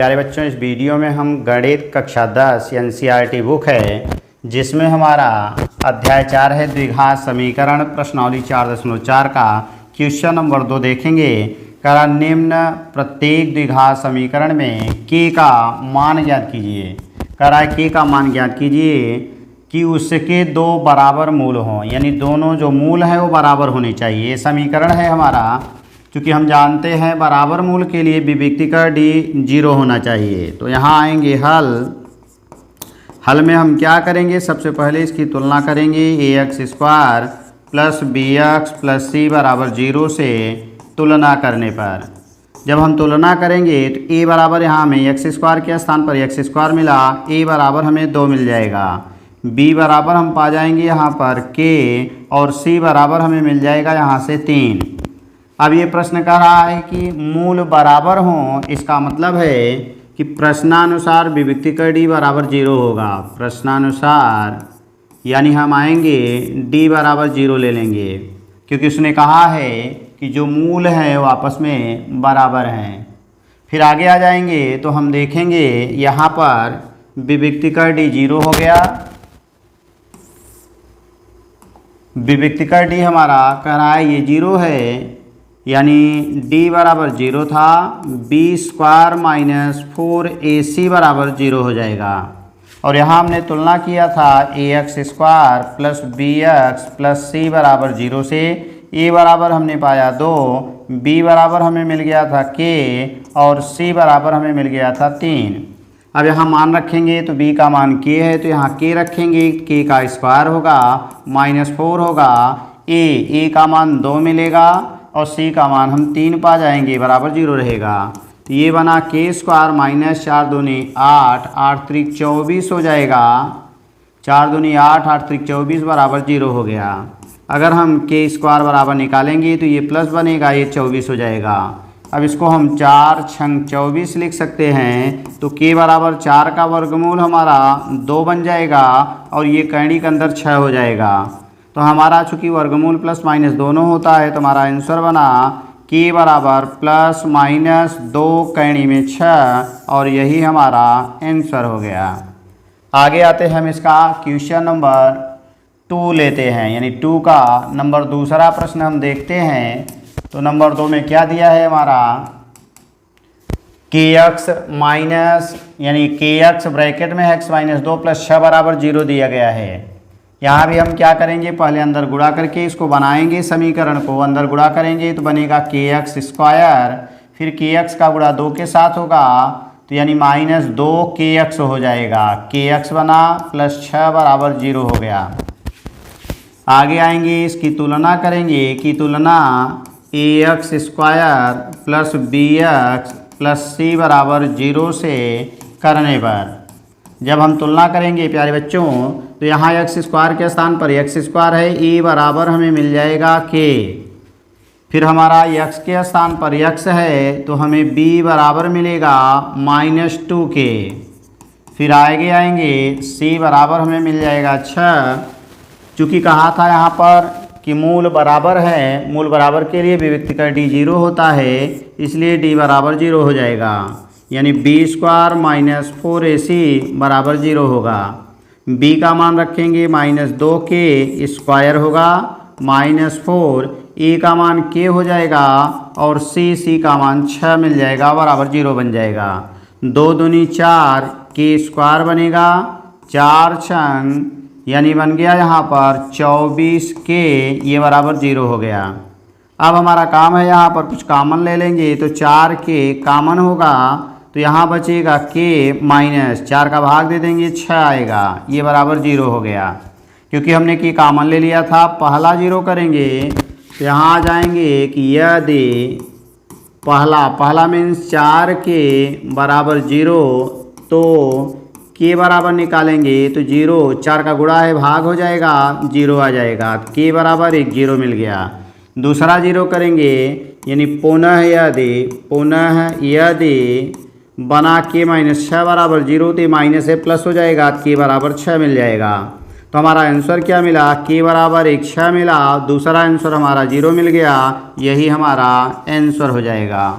प्यारे बच्चों, इस वीडियो में हम गणित कक्षा 10 एनसीईआरटी बुक है जिसमें हमारा अध्याय 4 है द्विघात समीकरण प्रश्नावली 4.4 का क्वेश्चन नंबर 2 देखेंगे। करा निम्न प्रत्येक द्विघात समीकरण में के का मान ज्ञात कीजिए। करा के का मान ज्ञात कीजिए कि उसके दो बराबर मूल हों, यानी दोनों जो मूल है वो बराबर होने चाहिए। ये समीकरण है हमारा, क्योंकि हम जानते हैं बराबर मूल के लिए विभक्तिकर डी 0 होना चाहिए। तो यहाँ आएंगे हल में हम क्या करेंगे, सबसे पहले इसकी तुलना करेंगे ax² plus bx plus c बराबर 0 से तुलना करने पर। जब हम तुलना करेंगे तो a बराबर यहाँ हमें x² के स्थान पर x² मिला, a बराबर हमें 2 मिल जाएगा, b बराबर हम पा जाएंगे यहाँ पर k और c बराबर हमें मिल जाएगा यहाँ से 3। अब ये प्रश्न कह रहा है कि मूल बराबर हों, इसका मतलब है कि प्रश्नानुसार विभक्तिकर d बराबर 0 होगा। प्रश्नानुसार यानी हम आएंगे d बराबर 0 ले लेंगे, क्योंकि उसने कहा है कि जो मूल हैं वो आपस में बराबर हैं। फिर आगे आ जाएंगे तो हम देखेंगे यहाँ पर विभक्तिकर d 0 हो गया। विभक्तिकर d हमारा कह रहा है ये 0 है, यानी d बराबर 0 था, b² माइनस 4ac बराबर 0 हो जाएगा। और यहाँ हमने तुलना किया था ax² plus bx plus c बराबर 0 से। a बराबर हमने पाया 2, b बराबर हमें मिल गया था k और c बराबर हमें मिल गया था 3। अब यहाँ मान रखेंगे तो b का मान k है, तो यहाँ k रखेंगे, k का स्क्वायर होगा -4 होगा, a का मान 2 मिलेगा और c का मान हम 3 पा जाएंगे, बराबर 0 रहेगा। तो ये बना k² माइनस 4 दूनी 8, 8 त्रिक 24 हो जाएगा, 4 दूनी 8, 8 त्रिक 24 बराबर 0 हो गया। अगर हम k² बराबर निकालेंगे तो ये प्लस बनेगा, ये 24 हो जाएगा। अब इसको हम 4 छंग 24 लिख सकते हैं, तो k बराबर 4 का वर्गमूल हमारा 2 बन जाएगा और ये कैंडी के अंदर 6 हो जाएगा। तो हमारा चूँकि वर्गमूल प्लस माइनस दोनों होता है, तो हमारा आंसर बना k बराबर प्लस माइनस 2 कैंडी में 6 और यही हमारा आंसर हो गया। आगे आते हैं, हम इसका क्वेश्चन नंबर 2 लेते हैं, यानी 2 का नंबर दूसरा प्रश्न हम देखते हैं। तो नंबर 2 में क्या दिया है हमारा, kx माइनस यानी kx ब्रैकेट में x माइनस 2 प्लस 6 बराबर 0 दिया गया है। यहाँ भी हम क्या करेंगे, पहले अंदर गुणा करके इसको बनाएंगे, समीकरण को अंदर गुणा करेंगे तो बनेगा kx², फिर kx का गुणा 2 के साथ होगा, तो यानी -2kx हो जाएगा। kx बना प्लस 6 बराबर 0 हो गया। आगे आएंगे, इसकी तुलना करेंगे, कि तुलना ax² plus bx plus c बराबर 0 से करने पर। जब हम तुलना करेंगे प्यारे बच्चों, तो यहाँ x² के स्थान पर x² है, a बराबर हमें मिल जाएगा k। फिर हमारा x के स्थान पर x है, तो हमें b बराबर मिलेगा -2k। फिर आगे आएंगे, c बराबर हमें मिल जाएगा 6। चूँकि कहा था यहाँ पर कि मूल बराबर है, मूल बराबर के लिए विभक्तिकर d 0 होता है, इसलिए d बराबर 0 हो जाएगा, यानी b² माइनस 4ac बराबर 0 होगा। b का मान रखेंगे -2k² होगा, -4, a का मान k हो जाएगा और c का मान 6 मिल जाएगा, बराबर 0 बन जाएगा। 2 दूनी 4, k² बनेगा, 4 छंग यानी बन गया यहाँ पर 24k, ये बराबर 0 हो गया। अब हमारा काम है यहाँ पर कुछ कॉमन ले लेंगे, तो 4k कॉमन होगा, तो यहाँ बचेगा k माइनस 4 का भाग दे देंगे, 6 आएगा, ये बराबर 0 हो गया। क्योंकि हमने k कॉमन ले लिया था, पहला 0 करेंगे तो यहाँ आ जाएंगे कि यदि पहला मीन्स 4k बराबर 0, तो k बराबर निकालेंगे तो 0, 4 का गुणा है, भाग हो जाएगा, 0 आ जाएगा, तो k बराबर 1, 0 मिल गया। दूसरा 0 करेंगे, यानी पुनः यदि बना k माइनस 6 बराबर 0, तो माइनस से प्लस हो जाएगा, k बराबर 6 मिल जाएगा। तो हमारा आंसर क्या मिला, k बराबर 1 6 मिला, दूसरा आंसर हमारा 0 मिल गया, यही हमारा आंसर हो जाएगा।